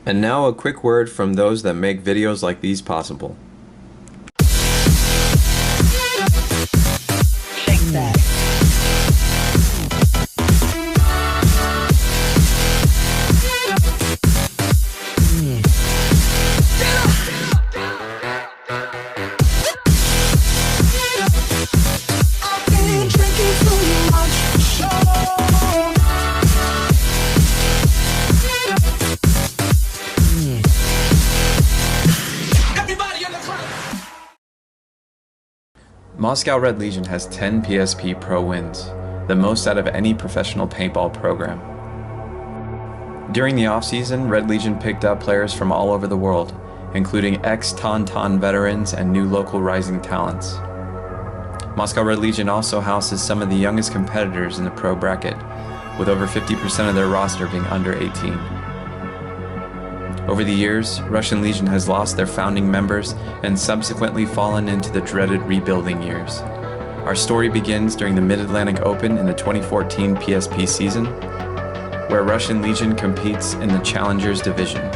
And now a quick word from those that make videos like these possible. Moscow Red Legion has 10 PSP Pro wins, the most out of any professional paintball program. During the off-season, Red Legion picked up players from all over the world, including ex-Tauntaun veterans and new local rising talents. Moscow Red Legion also houses some of the youngest competitors in the pro bracket, with over 50% of their roster being under 18. Over the years, Russian Legion has lost their founding members and subsequently fallen into the dreaded rebuilding years. Our story begins during the Mid-Atlantic Open in the 2014 PSP season, where Russian Legion competes in the Challengers Division.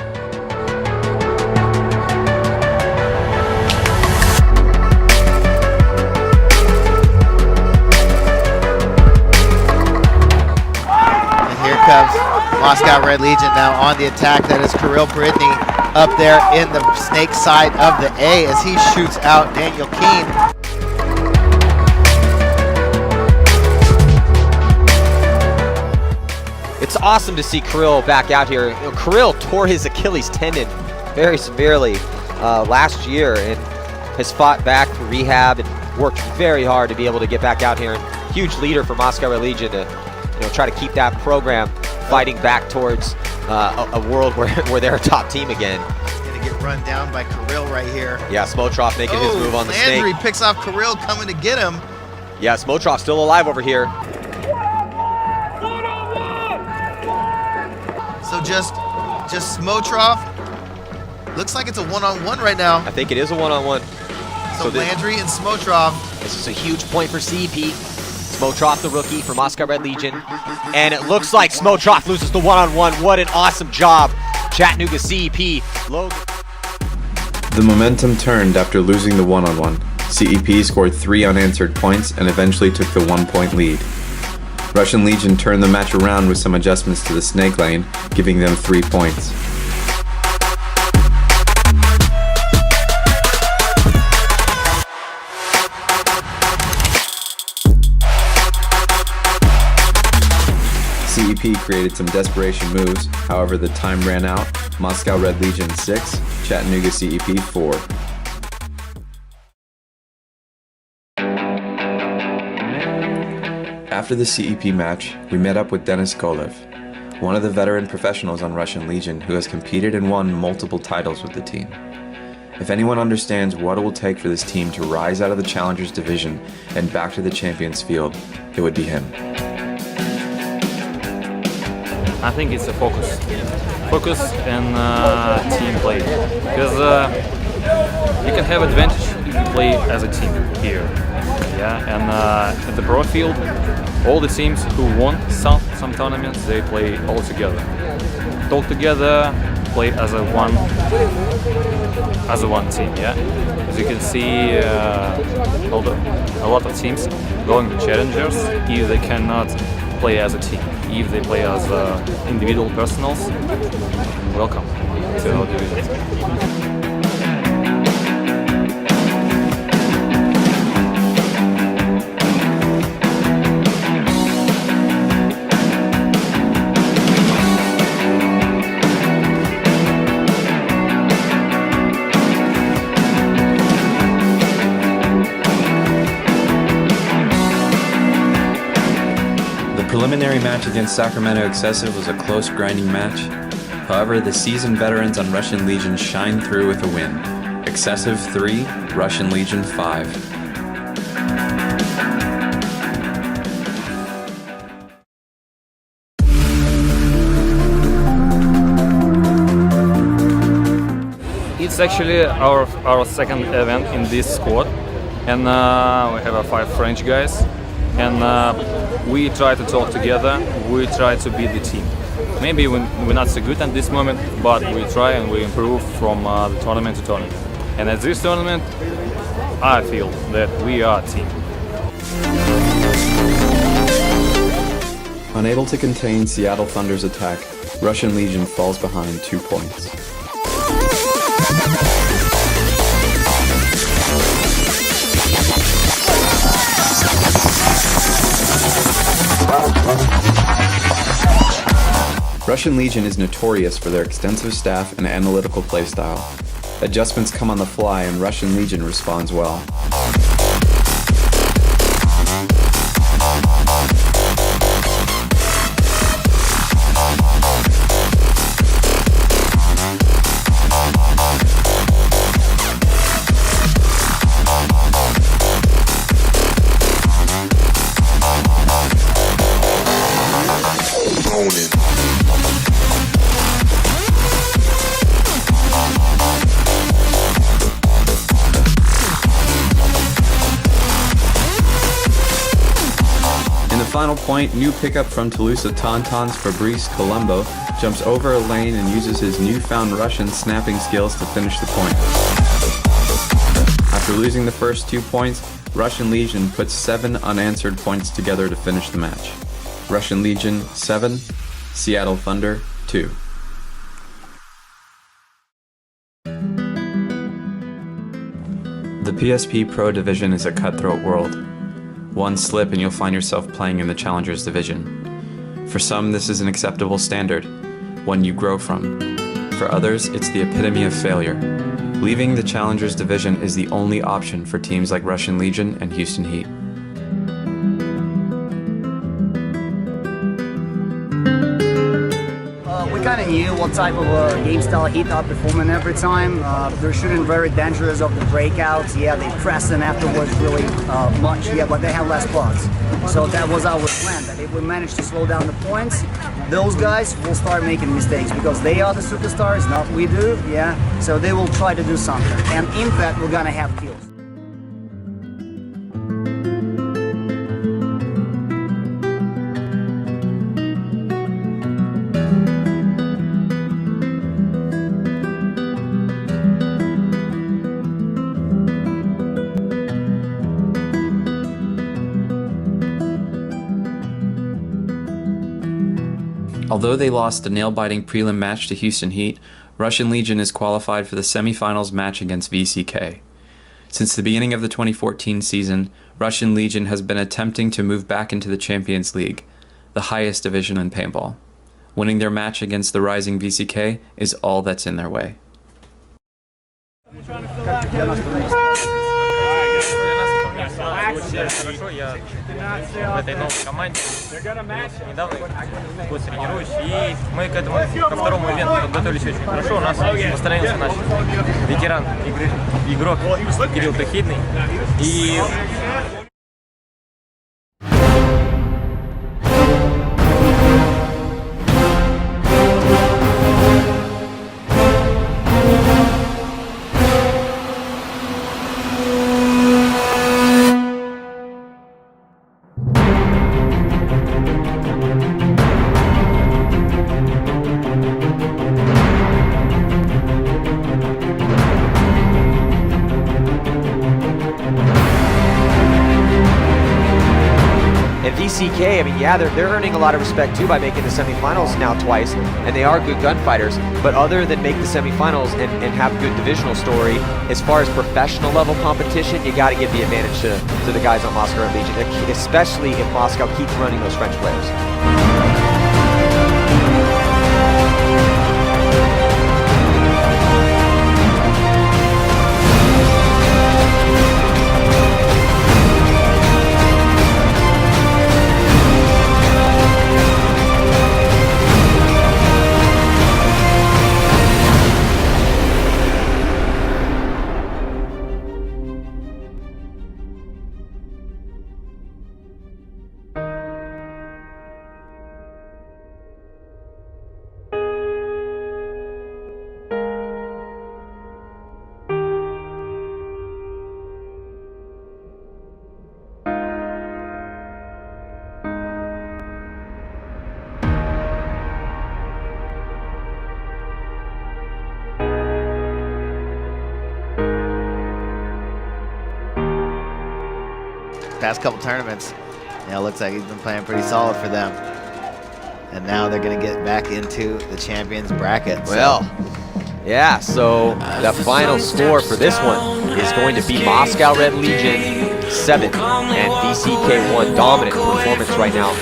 Moscow Red Legion now on the attack. That is Kirill Bridny up there in the snake side of the A as he shoots out Daniel Keene. It's awesome to see Kirill back out here. You know, Kirill tore his Achilles tendon very severely last year and has fought back for rehab and worked very hard to be able to get back out here. And huge leader for Moscow Red Legion to try to keep that program fighting back towards a world where they're a top team again. He's going to get run down by Kirill right here. Yeah, Smotrov making his move on the snake. Landry picks off Kirill coming to get him. Yeah, Smotrov still alive over here. So just Smotrov. Looks like it's a one-on-one right now. I think it is a one-on-one. So Landry and Smotrov. This is a huge point for CEP. Smotrov, the rookie for Moscow Red Legion. And it looks like Smotrov loses the one-on-one. What an awesome job, Chattanooga CEP. Logan. The momentum turned after losing the one-on-one. CEP scored 3 unanswered points and eventually took the 1-point lead. Russian Legion turned the match around with some adjustments to the snake lane, giving them 3 points. CEP created some desperation moves, however the time ran out. Moscow Red Legion 6, Chattanooga CEP 4. After the CEP match, we met up with Denis Kolev, one of the veteran professionals on Russian Legion who has competed and won multiple titles with the team. If anyone understands what it will take for this team to rise out of the Challengers Division and back to the Champions Field, it would be him. I think it's a focus and team play, because you can have advantage if you play as a team here. Yeah, and at the pro field, all the teams who won some tournaments, they play all together, talk together, play as a one team. Yeah, as you can see, a lot of teams going to challengers if they cannot play as a team. If they play as individual personals, welcome to our division. The preliminary match against Sacramento Excessive was a close, grinding match. However, the seasoned veterans on Russian Legion shined through with a win. Excessive 3, Russian Legion 5. It's actually our second event in this squad, and we have 5 French guys, and we try to talk together, we try to beat the team. Maybe we're not so good at this moment, but we try and we improve from the tournament to tournament. And at this tournament, I feel that we are a team. Unable to contain Seattle Thunder's attack, Russian Legion falls behind 2 points. Russian Legion is notorious for their extensive staff and analytical playstyle. Adjustments come on the fly and Russian Legion responds well. Final point, new pickup from Toulouse Tauntauns Fabrice Colombo jumps over a lane and uses his newfound Russian snapping skills to finish the point. After losing the first 2 points, Russian Legion puts 7 unanswered points together to finish the match. Russian Legion 7, Seattle Thunder 2. The PSP Pro Division is a cutthroat world. One slip and you'll find yourself playing in the Challengers Division. For some, this is an acceptable standard, one you grow from. For others, it's the epitome of failure. Leaving the Challengers Division is the only option for teams like Russian Legion and Houston Heat. We kind of knew what type of game style Heat are performing every time. They're shooting very dangerous off the breakouts. Yeah, they press them afterwards really much. Yeah, but they have less blocks. So that was our plan, that if we manage to slow down the points, those guys will start making mistakes because they are the superstars, not we do. Yeah, so they will try to do something. And in that, we're gonna have kills. Although they lost a nail-biting prelim match to Houston Heat, Russian Legion is qualified for the semifinals match against VCK. Since the beginning of the 2014 season, Russian Legion has been attempting to move back into the Champions League, the highest division in paintball. Winning their match against the rising VCK is all that's in their way. Хорошо, я в этой новой команде недавно год тренируюсь, и мы к этому, ко второму ивенту подготовились очень хорошо. У нас постоянился наш ветеран игрок Кирилл Тахидный, и VCK, I mean, yeah, they're earning a lot of respect too by making the semifinals now twice, and they are good gunfighters. But other than make the semifinals and have good divisional story, as far as professional level competition, you got to give the advantage to the guys on Moscow Red Legion, especially if Moscow keeps running those French players. past couple tournaments. Yeah, it looks like he's been playing pretty solid for them. And now they're going to get back into the champions bracket. Well, yeah, so the final score for this one is going to be Moscow Red Legion 7 and VCK 1. Dominant performance right now.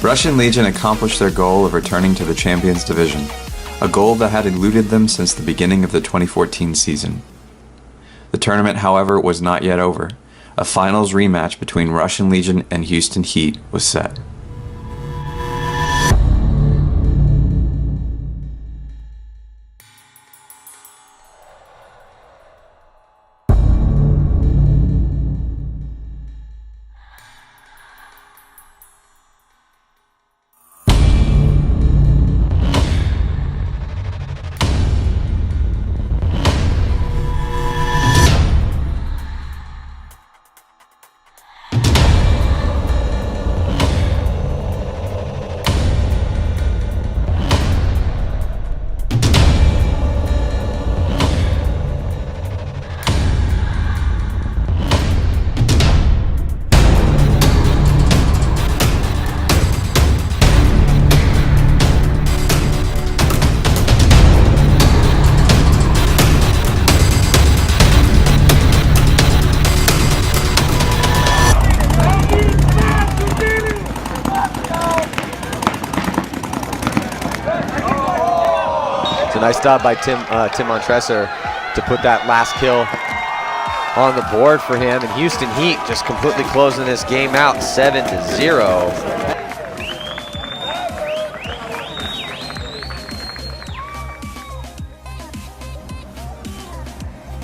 Russian Legion accomplished their goal of returning to the Champions Division, a goal that had eluded them since the beginning of the 2014 season. The tournament, however, was not yet over. A finals rematch between Russian Legion and Houston Heat was set. Nice job by Tim Montresor to put that last kill on the board for him. And Houston Heat just completely closing this game out 7-0.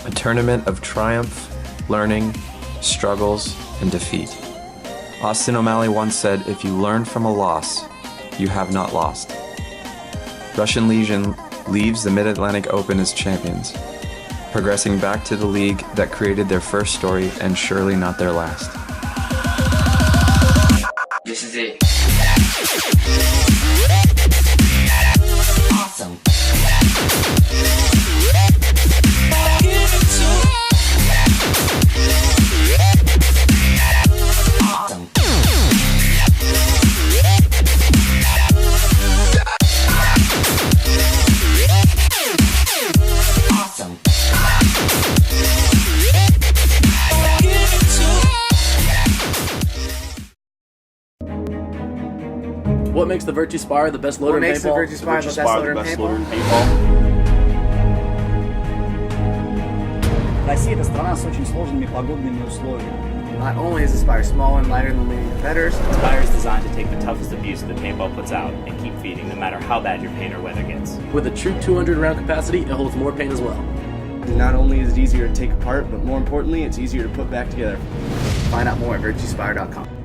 A tournament of triumph, learning, struggles, and defeat. Austin O'Malley once said, "If you learn from a loss, you have not lost." Russian Legion leaves the Mid-Atlantic Open as champions, progressing back to the league that created their first story and surely not their last. This is it. Awesome. What makes the Virtue Spire the best loader in paintball? What makes the Virtue Spire the best loader in paintball? Россия — это страна с очень сложными погодными условиями. Not only is the Spire small and lighter than leading competitors, the Spire is designed to take the toughest abuse that paintball puts out and keep feeding no matter how bad your paint or weather gets. With a true 200 round capacity, it holds more paint as well. Not only is it easier to take apart, but more importantly, it's easier to put back together. Find out more at virtuespire.com.